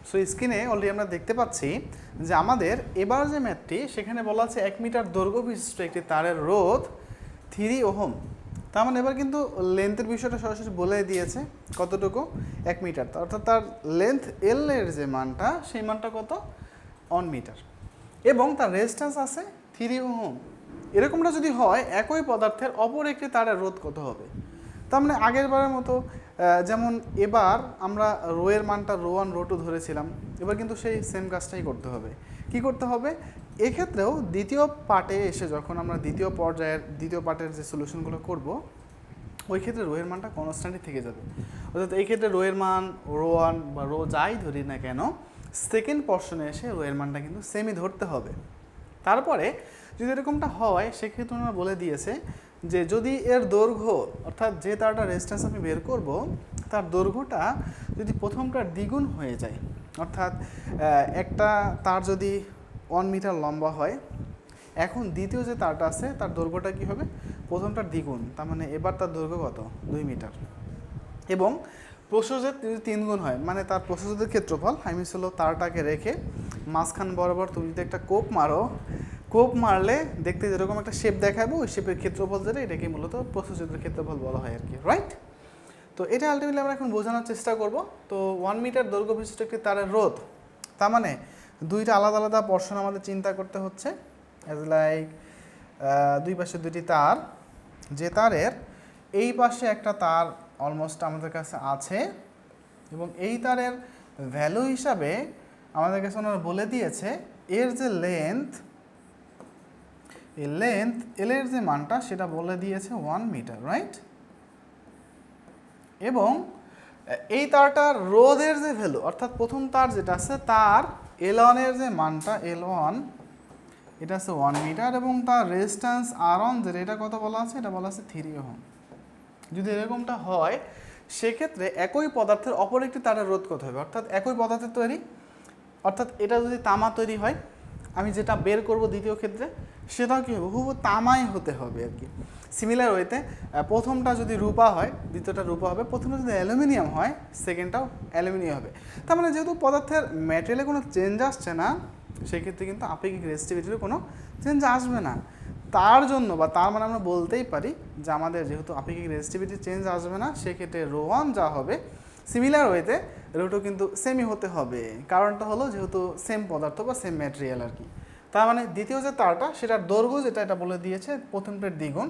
So স্ক্রিনে already আমরা দেখতে পাচ্ছি যে আমাদের এবার যে ম্যাথটি সেখানে বলা আছে 1 মিটার দৈর্ঘ্য বিশিষ্ট একটি তারের রোধ 3 ওহম। তার মানে এবার কিন্তু লেন্থের বিষয়টা সরাসরি বলে দিয়েছে কতটুকু 1 মিটার, অর্থাৎ তার লেন্থ এল এর যে মানটা সেই মানটা কত 1 মিটার এবং তার রেজিস্ট্যান্স আছে 3 ওহম। এরকমটা যদি হয় একই পদার্থের অপর একটি তারের রোধ কত হবে? তার মানে আগের বারের মতো যেমন এবার আমরা রো এর মানটা রো 1 রো 2 ধরেছিলাম, এবার কিন্তু সেই সেম কাজটাই করতে হবে। কি করতে হবে? এক্ষেত্রেও দ্বিতীয় পার্টে এসে যখন আমরা দ্বিতীয় পার্টের যে সলিউশনগুলো করব ওই ক্ষেত্রে রো এর মানটা কনস্ট্যান্টই থেকে যাবে। অর্থাৎ এই ক্ষেত্রে রো এর মান রো 1 বা রো যাই ধরি না কেন সেকেন্ড পর্শনে এসে রো এর মানটা কিন্তু সেমই ধরতে হবে। তারপরে যদি এরকমটা হয় সেক্ষেত্রে ওনারা বলে দিয়েছে যে যদি এর দৈর্ঘ্য অর্থাৎ যে তারটা রেজিস্ট্যান্স আমি বের করব তার দৈর্ঘ্যটা যদি প্রথমটার দ্বিগুণ হয়ে যায়, অর্থাৎ একটা তার যদি 1 মিটার লম্বা হয়, এখন দ্বিতীয় যে তারটা আছে তার দৈর্ঘ্যটা কী হবে? প্রথমটার দ্বিগুণ, তার মানে এবার তার দৈর্ঘ্য কত 2 মিটার এবং প্রস্থচ্ছেদ যদি 3 গুণ হয়, মানে তার প্রস্থচ্ছেদের ক্ষেত্রফল আমি হলো তারটাকে রেখে মাঝখান বরাবর তুমি যদি একটা কোপ মারলে দেখতে যেরকম একটা শেপ দেখাবো ওই শেপের ক্ষেত্রফল যেটা এটাকে মূলত প্রস্থচ্ছেদের ক্ষেত্রফল বলা হয় আর কি, রাইট? তো এটা আলটিমেটলি আমরা এখন বোঝানোর চেষ্টা করব। তো 1 মিটার দৈর্ঘ্য বিশিষ্ট একটি তারের রোধ, তার মানে দুইটা আলাদা আলাদা পোরশন আমাদের চিন্তা করতে হচ্ছে, অ্যাজ লাইক দুই পাশে দুটি তার, যে তারের এই পাশে একটা তার অলমোস্ট আমাদের কাছে আছে এবং এই তারের ভ্যালু হিসাবে আমাদের কাছে ওনারা বলে দিয়েছে এর যে লেন্থ এল এর যে মানটা সেটা বলে দিয়েছে 1 মিটার, রাইট? এবং এই তারটার রোধের যে ভ্যালু অর্থাৎ প্রথম তার যেটা আছে তার L1 এর যে মানটা L1 এটা আছে 1 মিটার এবং তার রেজিস্ট্যান্স R1 যেটা এটা কত বলা আছে? এটা বলা আছে 3 ওহম। যদি এরকমটা হয় সেক্ষেত্রে একই পদার্থের অপর একটি তারের রোধ কত হবে? অর্থাৎ একই পদার্থের তৈরি, অর্থাৎ এটা যদি তামা তৈরি হয় আমি যেটা বের করব দ্বিতীয় ক্ষেত্রে সেটাও কী হবে? হুবহু তামাই হতে হবে আর কি। সিমিলার ওয়েতে প্রথমটা যদি রূপা হয় দ্বিতীয়টা রূপা হবে, প্রথমটা যদি অ্যালুমিনিয়াম হয় সেকেন্ডটাও অ্যালুমিনিয়াম হবে। তার মানে যেহেতু পদার্থের ম্যাটেরিয়ালে কোনো চেঞ্জ আসছে না সেক্ষেত্রে কিন্তু আপেক্ষিক রেজিস্টিভিটিরও কোনো চেঞ্জ আসবে না। তার জন্য বা তার মানে আমরা বলতেই পারি যে আমাদের যেহেতু আপেক্ষিক রেজিস্টিভিটির চেঞ্জ আসবে না সেক্ষেত্রে রো 1 যা হবে সিমিলার ওয়েতে রো 2 কিন্তু সেমই হতে হবে। কারণটা হলো যেহেতু সেম পদার্থ বা সেম ম্যাটেরিয়াল আর কি। তার মানে দ্বিতীয় যে তারটা সেটার দৈর্ঘ্য যেটা এটা বলে দিয়েছে প্রথমটার দ্বিগুণ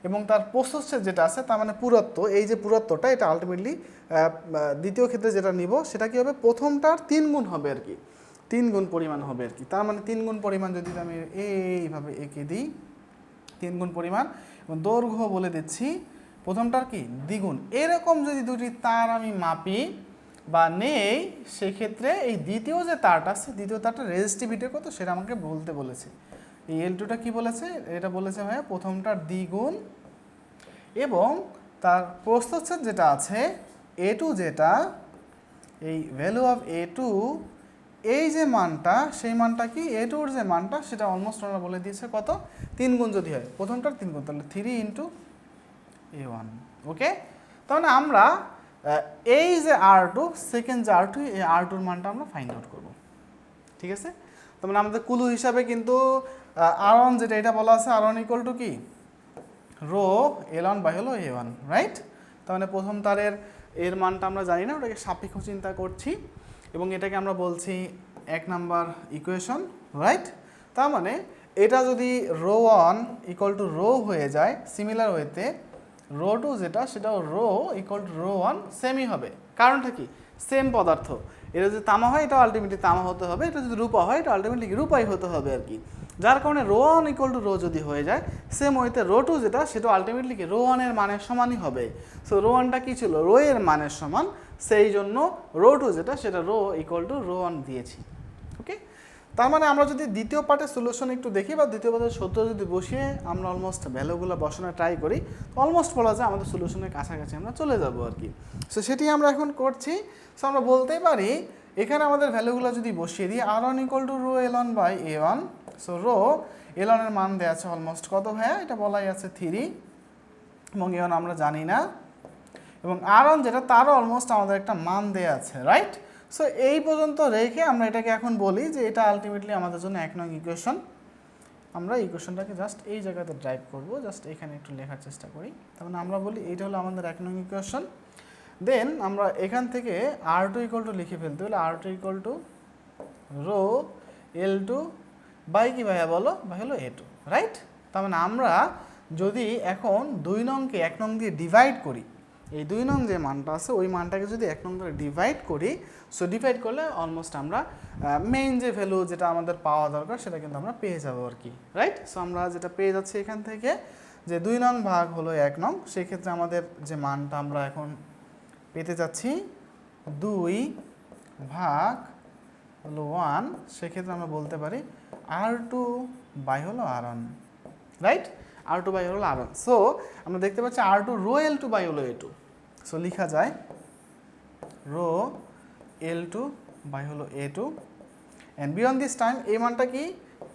এবং তার প্রস্থচ্ছেদ যেটা আছে তার মানে পুরুত্ব, এই যে পুরুত্বটা এটা আলটিমেটলি দ্বিতীয় ক্ষেত্রে যেটা নিব সেটা কী হবে? প্রথমটার 3 গুণ হবে আর কি, 3 গুণ পরিমাণ হবে আর কি। তার মানে 3 গুণ পরিমাণ যদি আমি এইভাবে এঁকে দিই 3 গুণ পরিমাণ এবং দৈর্ঘ্য বলে দিচ্ছি প্রথমটার কি দ্বিগুণ। এরকম যদি দুটি তার আমি মাপি বা নেই সেক্ষেত্রে এই দ্বিতীয় যে তারটা আছে দ্বিতীয় তারটা রেজিস্টিভিটি কত সেটা আমাকে বলতে বলেছে। এই L2টা কি বলেছে? এটা বলেছে ভাইয়া প্রথমটার দ্বিগুণ এবং তার প্রস্থচ্ছেদ যেটা আছে A2 যেটা এই ভ্যালু অফ A2 এই যে মানটা সেই মানটা কি A2 এর যে মানটা সেটা অলমোস্ট আমরা বলে দিয়েছে কত 3 গুণ যদি হয় প্রথমটার 3 গুণ তাহলে 3 ইন্টু A1, ওকে? তাহলে আমরা এই যে R2 সেকেন্ড যে R2 এই R2 এর মানটা আমরা ফাইন্ড আউট করব, ঠিক আছে? তার মানে আমাদের কুলু হিসাবে কিন্তু R1 যেটা এটা বলা আছে R1 ইকুয়াল টু কি রো L1 বাই হলো A1, রাইট? তার মানে প্রথম তারের এর মানটা আমরা জানি না, ওটাকে সাপেক্ষ চিন্তা করছি এবং এটাকে আমরা বলছি 1 নাম্বার ইকুয়েশন, রাইট? তার মানে এটা যদি রো 1 ইকুয়াল টু রো হয়ে যায় সিমিলার ওয়েতে রো 2 যেটা সেটাও রো ইকুয়াল টু রো 1 সেমই হবে। কারণটা কি? সেম পদার্থ। এটা যদি তামা হয় এটা আলটিমেটলি তামা হতে হবে, এটা যদি রূপা হয় এটা আলটিমেটলি রূপাই হতে হবে আর কি। যার কারণে রো 1 ইকুয়াল টু রো যদি হয়ে যায় সেম ওয়েতে রো 2 যেটা সেটা আলটিমেটলি কি রো 1 এর মানের সমানই হবে। সো রো 1টা কী ছিল? রো এর মানের সমান, সেই জন্য রো 2 যেটা সেটা রো ইকুয়াল টু রো 1 দিয়েছি, ওকে? তার মানে আমরা যদি দ্বিতীয় পার্টের সলিউশন একটু দেখি বা দ্বিতীয় পার্টের সূত্র যদি বসিয়ে আমরা অলমোস্ট ভ্যালুগুলো বসানোর ট্রাই করি অলমোস্ট বলা যায় আমাদের সলিউশনের কাছাকাছি আমরা চলে যাব আর কি। সো সেটি আমরা এখন করছি। সো আমরা বলতেই পারি এখানে আমাদের ভ্যালুগুলো যদি বসিয়ে দিই R1 equal to rho L1 by A1, so rho L1 এর মান দেওয়া আছে অলমোস্ট কত ভাইয়া? এটা বলাই আছে 3 এবং A1 আমরা জানি না এবং R1 যেটা তারও অলমোস্ট আমাদের একটা মান দেওয়া আছে, রাইট? সো এই পর্যন্ত রেখে আমরা এটাকে এখন বলি যে এটা আলটিমেটলি আমাদের জন্য 1 নং ইকুয়েশন। আমরা ইকুয়েশনটাকে জাস্ট এই জায়গাতে ড্রাইভ করব, জাস্ট এখানে একটু লেখার চেষ্টা করি। তার মানে আমরা বলি এইটা হলো আমাদের 1 নং ইকুয়েশন। দেন আমরা এখান থেকে R2 ইকুয়াল টু লিখে ফেলতে হলে R2 equal to rho L2 by কি ভাইয়া বলো, ভাই হলো A2, রাইট? তার মানে আমরা যদি এখন 2 নংকে 1 নং দিয়ে ডিভাইড করি, এই 2 নং যে মানটা আছে ওই মানটাকে যদি 1 নং ধরে ডিভাইড করি, সো ডিভাইড করলে অলমোস্ট আমরা মেইন যে ভ্যালু যেটা আমাদের পাওয়া দরকার সেটা কিন্তু আমরা পেয়ে যাবো আর কি, রাইট? সো আমরা যেটা পেয়ে যাচ্ছি এখান থেকে যে 2 নং ভাগ হলো 1 নং, সেক্ষেত্রে আমাদের যে মানটা আমরা এখন পেতে যাচ্ছি 2 ভাগ হলো 1, সেক্ষেত্রে আমরা বলতে পারি R2 বাই হলো R1, রাইট? R2 বাই হলো R1। সো আমরা দেখতে পাচ্ছি R2 রো L2 বাই হলো A2। সো লেখা যায় রো L2 বাই হলো A2 and beyond this time এই মানটা কি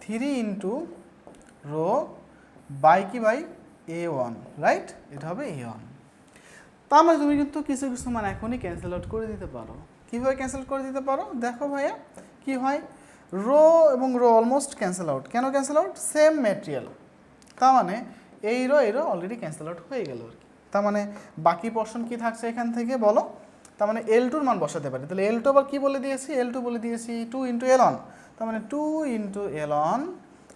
3 ইন্টু রো বাই কি বাই A1, রাইট? এটা হবে A1। তার মানে তুমি কিন্তু কিছু কিছু মান এখনই ক্যান্সেল আউট করে দিতে পারো। কীভাবে ক্যান্সেল করে দিতে পারো দেখো ভাইয়া, কি হয়, রো এবং রো অলমোস্ট ক্যান্সেল আউট। কেন ক্যান্সেল আউট? Same material. তার মানে এই রো অলরেডি ক্যান্সেল আউট হয়ে গেল আর কি। তার মানে বাকি পোর্শন কি থাকছে এখান থেকে বলো? তার মানে L2-র মান বসাতে পারি। তাহলে L2 আবার কী বলে দিয়েছি? L2 বলে দিয়েছি 2 ইন্টু L1। তার মানে 2 ইন্টু L1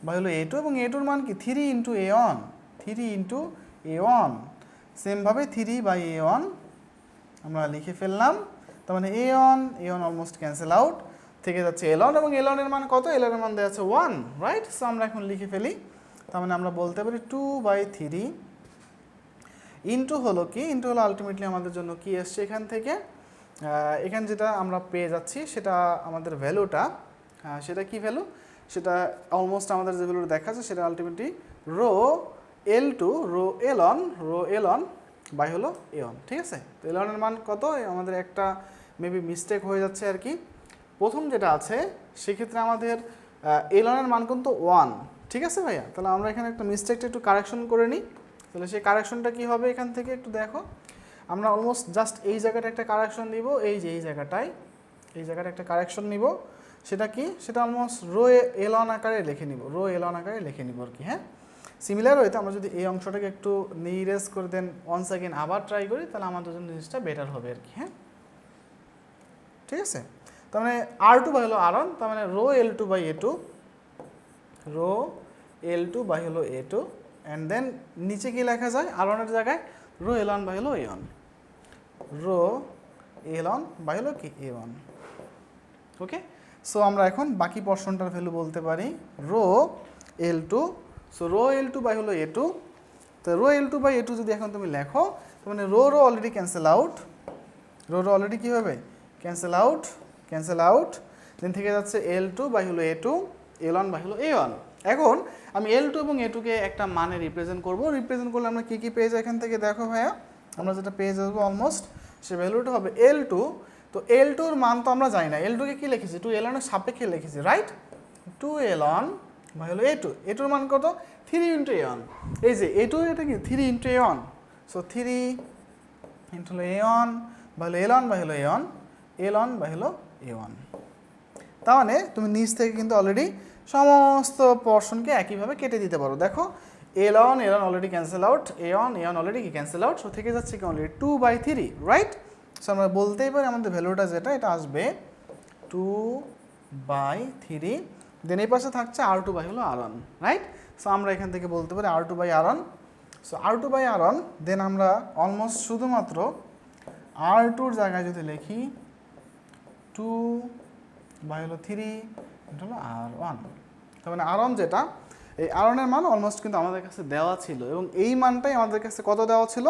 বা হলো A2 এবং A2-র মান কি 3 ইন্টু A1, 3 ইন্টু A1। সেমভাবে 3 বাই A1 আমরা লিখে ফেললাম। তার মানে A1 অলমোস্ট ক্যান্সেল আউট, থেকে যাচ্ছে L1 এবং L1-এর মান কত? L1-এর মান দেওয়া আছে 1, রাইট? সো আমরা এখন লিখে ফেলি। তার মানে আমরা বলতে পারি 2/3 ইন্টু হলো কি, ইন্টু হলো আলটিমেটলি আমাদের জন্য কি এসছে এখান থেকে, এখানে যেটা আমরা পেয়ে যাচ্ছি সেটা আমাদের ভ্যালুটা, সেটা কি ভ্যালু, সেটা অলমোস্ট আমাদের যে ভ্যালুটা দেখাচ্ছে সেটা ultimately rho L2 rho L1 by হলো A1, ঠিক আছে? তো L1-এর মান কত? আমাদের একটা মেবি মিস্টেক হয়ে যাচ্ছে আর কি। প্রথম যেটা আছে সেক্ষেত্রে আমাদের L1-এর মান কিন্তু 1, ঠিক আছে ভাইয়া? তাহলে আমরা এখানে একটা মিস্টেকটা একটু কারেকশন করে নিই। তাহলে সেই কারেকশনটা কী হবে এখান থেকে একটু দেখো, আমরা অলমোস্ট জাস্ট এই জায়গাটা একটা কারেকশন দিব, এই যে এই জায়গাটায় একটা কারেকশন নিব। সেটা কি, সেটা অলমোস্ট রো L1 আকারে লিখে নিব, রো L1 আকারে লিখে নিব আর কি, হ্যাঁ? সিমিলার হইতে আমরা যদি এই অংশটাকে একটু নিরেজ করে দেন 1 সেকেন্ড আবার ট্রাই করি, তাহলে আমাদের জন্য জিনিসটা বেটার হবে আর কি, হ্যাঁ? ঠিক আছে? তার মানে R2 বাই হলো R1, তার মানে rho L2 by A2, rho L2 by হলো A2 অ্যান্ড দেন নিচে কি লেখা যায় R1-এর জায়গায় রো L1 বাই হলো A1, রো L1 বাই হলো কি A1, ওকে? সো আমরা এখন বাকি পোর্শনটার ভ্যালু বলতে পারি rho L2, so rho L2 by হলো A2। তো রো L2 বাই A2 যদি এখন তুমি লেখো, তার মানে row already cancel out, row already কী হবে ক্যান্সেল আউট, দেন থেকে যাচ্ছে L2 বাই হলো A2, L1 বাই হলো A1। এখন আমি L2 এবং A2-কে একটা মানে রিপ্রেজেন্ট করবো। রিপ্রেজেন্ট করলে আমরা কী কী পেয়ে যাই এখান থেকে দেখো ভাইয়া, আমরা যেটা পেয়ে যাবো অলমোস্ট সে ভ্যালুটা হবে L2। তো L2-র মান তো আমরা জানি না, L2-কে কী লিখেছি 2 L1-এর সাপেক্ষে লিখেছি, রাইট? 2 L1 বাই হলো A2, A2-র মান কত 3 ইন্টু A1, এই যে A2 এটা কি 3 ইন্টু A1, সো 3 ইন্টু হলো A1 বাই হলো L1 বাই হলো A1, L1 বাই হলো A1। তার মানে তুমি নিচ থেকে কিন্তু অলরেডি সমস্ত পোর্শনকে একইভাবে কেটে দিতে পারো। দেখো L1 already cancel out, A1 already কি ক্যান্সেল আউট, সো থেকে যাচ্ছে কি অলরেডি 2/3, রাইট? সো আমরা বলতেই পারি আমাদের ভ্যালুটা যেটা এটা আসবে 2/3, দেন এই পাশে থাকছে R2 বাই হলো R1, রাইট? সো আমরা এখান থেকে বলতে পারি R2 by R1, so R2 by R1, দেন আমরা অলমোস্ট শুধুমাত্র R2-র জায়গায় যদি লিখি 2 বাই হলো 3 এটা হলো R1। তার মানে R1 যেটা, এই R1-এর মান অলমোস্ট কিন্তু আমাদের কাছে দেওয়া ছিল এবং এই মানটাই আমাদের কাছে কত দেওয়া ছিল,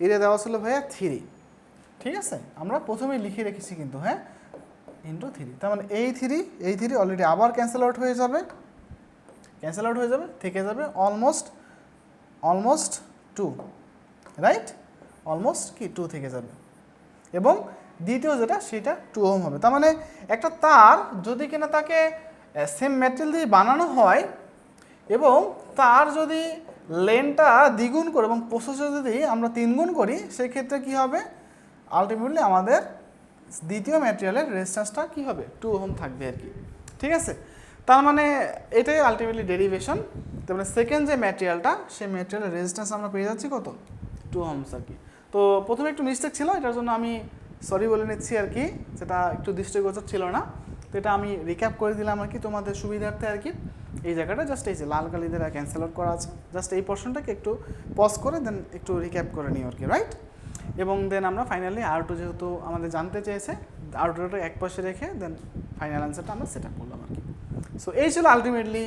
এটা দেওয়া ছিল ভাইয়া 3, ঠিক আছে? আমরা প্রথমেই লিখে রেখেছি কিন্তু, হ্যাঁ, ইন্টু 3। তার মানে এই 3 অলরেডি আবার ক্যান্সেল আউট হয়ে যাবে, থেকে যাবে অলমোস্ট 2, রাইট? অলমোস্ট কি 2 থেকে যাবে এবং দ্বিতীয় যেটা সেটা 2 ওহম হবে। তার মানে একটা তার যদি কিনা তাকে সেম ম্যাটেরিয়াল দিয়ে বানানো হয় এবং তার যদি লেনটা দ্বিগুণ করে এবং প্রসেসর যদি আমরা 3 গুণ করি, সেক্ষেত্রে কী হবে, আলটিমেটলি আমাদের দ্বিতীয় ম্যাটেরিয়ালের রেজিস্ট্যান্সটা কী হবে 2 ওহম থাকবে আর কি। ঠিক আছে, তার মানে এটাই আলটিমেটলি ডেরিভেশন। তার মানে সেকেন্ড যে ম্যাটেরিয়ালটা সেই ম্যাটেরিয়ালের রেজিস্ট্যান্স আমরা পেয়ে যাচ্ছি কত 2 ওহমস আর কি। তো প্রথমে একটু মিস্টেক ছিল, এটার জন্য আমি সরি বলে নিচ্ছি আর কি, যেটা একটু দৃষ্টিগোচর ছিল না। তো এটা আমি রিক্যাপ করে দিলাম আর কি তোমাদের সুবিধার্থে আর কি। এই জায়গাটা জাস্ট এই যে লাল কালি দ্বারা ক্যান্সেল আউট করা আছে, জাস্ট এই পোর্শনটাকে একটু পজ করে দেন একটু রিক্যাপ করে নিই আর কি, রাইট। এবং দেন আমরা ফাইনালি R2 যেহেতু আমাদের জানতে চেয়েছে, R2টা এক পাশে রেখে দেন ফাইনাল অ্যান্সারটা আমরা সেট আপ করলাম আর কি। সো এই ছিল আলটিমেটলি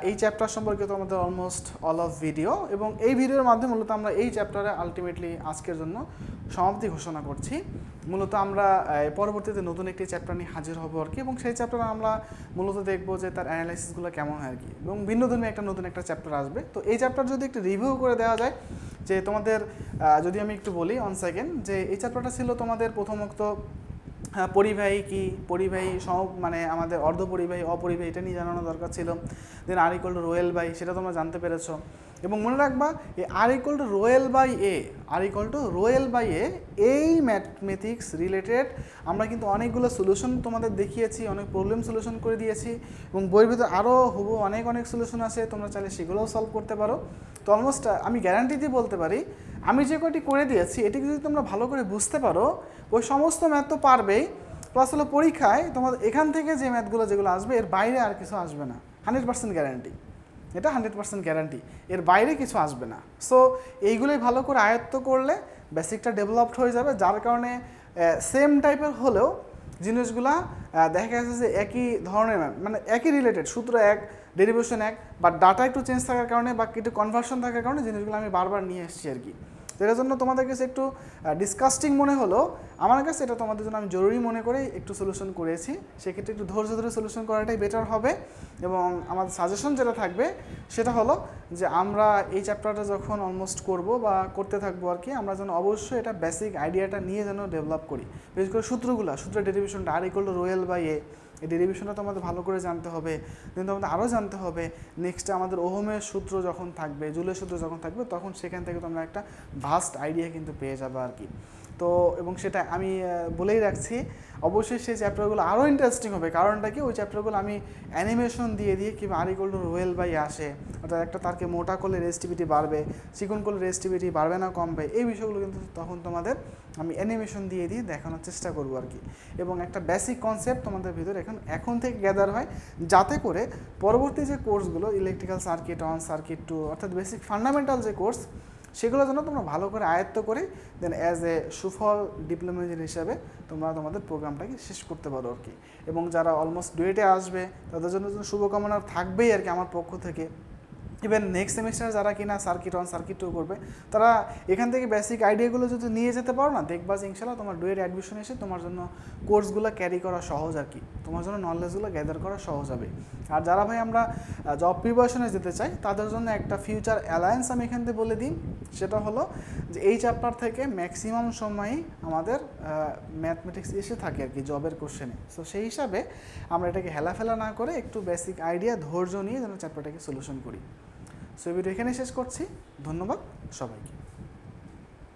এই চ্যাপ্টার সম্পর্কে তো আমাদের অলমোস্ট অল অফ ভিডিও, এবং এই ভিডিওর মাধ্যমে মূলত আমরা এই চ্যাপ্টারে আলটিমেটলি আজকের জন্য সমাপ্তি ঘোষণা করছি। মূলত আমরা পরবর্তীতে নতুন একটি চ্যাপ্টার নিয়ে হাজির হব আর কি, এবং সেই চ্যাপ্টারে আমরা মূলত দেখবো যে তার অ্যানালাইসিসগুলো কেমন হয় আর কি, এবং ভিন্নধর্মী একটা নতুন একটা চ্যাপ্টার আসবে। তো এই চ্যাপ্টার যদি একটু রিভিউ করে দেওয়া যায়, যে তোমাদের যদি আমি একটু বলি অন সেকেন্ড, যে এই চ্যাপ্টারটা ছিল তোমাদের প্রথমত পরিবাহী কি, পরিবাহী মানে আমাদের অর্ধপরিবাহী অপরিবাহী এটা নিয়ে জানানো দরকার ছিল। দেন R = রোয়েল বাই, সেটা তোমরা জানতে পেরেছো। এবং মনে রাখবা এই R = রোয়েল বাই এ, R = রোয়েল বাই এ, এই ম্যাথমেটিক্স রিলেটেড আমরা কিন্তু অনেকগুলো সলিউশন তোমাদের দেখিয়েছি, অনেক প্রবলেম সলিউশন করে দিয়েছি, এবং বইয়ের ভিতরে আরও হুবহু অনেক সলিউশন আছে, তোমরা চাইলে সেগুলোও সলভ করতে পারো। তো অলমোস্ট আমি গ্যারান্টি দিয়ে বলতে পারি, আমি যে কয়টি করে দিয়েছি এটি যদি তোমরা ভালো করে বুঝতে পারো, ওই সমস্ত ম্যাথ তো পারবেই, প্লাস হলো পরীক্ষায় তোমাদের এখান থেকে যে ম্যাথগুলো যেগুলো আসবে এর বাইরে আর কিছু আসবে না, 100% গ্যারান্টি, এটা 100% গ্যারান্টি, এর বাইরে কিছু আসবে না। সো এইগুলোই ভালো করে আয়ত্ত করলে বেসিকটা ডেভেলপড হয়ে যাবে, যার কারণে সেম টাইপের হলেও জিনিসগুলা দেখা গেছে যে একই ধরনের, মানে একই রিলেটেড, সূত্র এক, ডেরিভেশন এক, বা ডাটা একটু চেঞ্জ থাকার কারণে বা একটু কনভার্সন থাকার কারণে জিনিসগুলো আমি বারবার নিয়ে এসেছি আর কি। এটার জন্য তোমাদের কাছে একটু ডিসকাস্টিং মনে হলো, আমার কাছে এটা তোমাদের জন্য আমি জরুরি মনে করে একটু সলিউশন করেছি। সেক্ষেত্রে একটু ধৈর্য ধরে সলিউশন করাটাই বেটার হবে। এবং আমাদের সাজেশন যেটা থাকবে সেটা হলো যে আমরা এই চ্যাপ্টারটা যখন অলমোস্ট করব বা করতে থাকবো আর কি, আমরা যেন অবশ্যই এটা বেসিক আইডিয়াটা নিয়ে যেন ডেভেলপ করি, বিশেষ করে সূত্রের ডেরিভেশনটা R = রোয়েল বাই এ, এই ডেরিভেশনটা তো আমাদের ভালো করে জানতে হবে। কিন্তু আমাদের আরও জানতে হবে নেক্সটে আমাদের ওহমের সূত্র যখন থাকবে, জুলের সূত্র যখন থাকবে, তখন সেখান থেকে তোমরা একটা ভাস্ট আইডিয়া কিন্তু পেয়ে যাবে আর কি। তো এবং সেটা আমি বলেই রাখছি, অবশ্যই সেই চ্যাপ্টারগুলো আরও ইন্টারেস্টিং হবে। কারণটা কি, ওই চ্যাপ্টারগুলো আমি অ্যানিমেশন দিয়ে কিংবা R = রোয়েল বাই আসে, অর্থাৎ একটা তারকে মোটা করলে রেজিস্টিভিটি বাড়বে, চিকন করলে রেজিস্টিভিটি বাড়বে না কমবে, এই বিষয়গুলো কিন্তু তখন তোমাদের আমি অ্যানিমেশন দিয়ে দেখানোর চেষ্টা করবো আর কি। এবং একটা বেসিক কনসেপ্ট তোমাদের ভিতরে এখন থেকে গ্যাদার হয়, যাতে করে পরবর্তী যে কোর্সগুলো ইলেকট্রিক্যাল সার্কিট 1, সার্কিট 2, অর্থাৎ বেসিক ফান্ডামেন্টাল যে কোর্স, সেগুলোর জন্য তোমরা ভালো করে আয়ত্ত করে দেন অ্যাজ এ সুফল ডিপ্লোমা ইঞ্জিনিয়ার হিসাবে তোমরা তোমাদের প্রোগ্রামটাকে শেষ করতে পারো আর কি। এবং যারা অলমোস্ট ডুয়েটে আসবে তাদের জন্য শুভকামনা থাকবেই আর কি আমার পক্ষ থেকে। ইভেন নেক্সট সেমিস্টারে যারা কিনা সার্কিট 1, সার্কিট 2 করবে, তারা এখান থেকে বেসিক আইডিয়াগুলো যদি নিয়ে যেতে পারো না, দেখবা যে ইনশাল্লাহ তোমার ডুয়েট অ্যাডমিশন এসে তোমার জন্য কোর্সগুলো ক্যারি করা সহজ আর কি, তোমার জন্য নলেজগুলো গ্যাদার করা সহজ হবে। আর যারা ভাই আমরা জব প্রিপারেশনে যেতে চাই, তাদের জন্য একটা ফিউচার অ্যালায়েন্স আমি এখান থেকে বলে দিই, সেটা হলো যে এই চ্যাপ্টার থেকে ম্যাক্সিমাম সময়ই আমাদের ম্যাথমেটিক্স এসে থাকে আর কি জবের কোশ্চেনে। সো সেই হিসাবে আমরা এটাকে হেলাফেলা না করে একটু বেসিক আইডিয়া ধৈর্য নিয়ে যেন চ্যাপ্টারটাকে সলিউশন করি। সো ভিডিও এখানে শেষ করছি। ধন্যবাদ সবাইকে।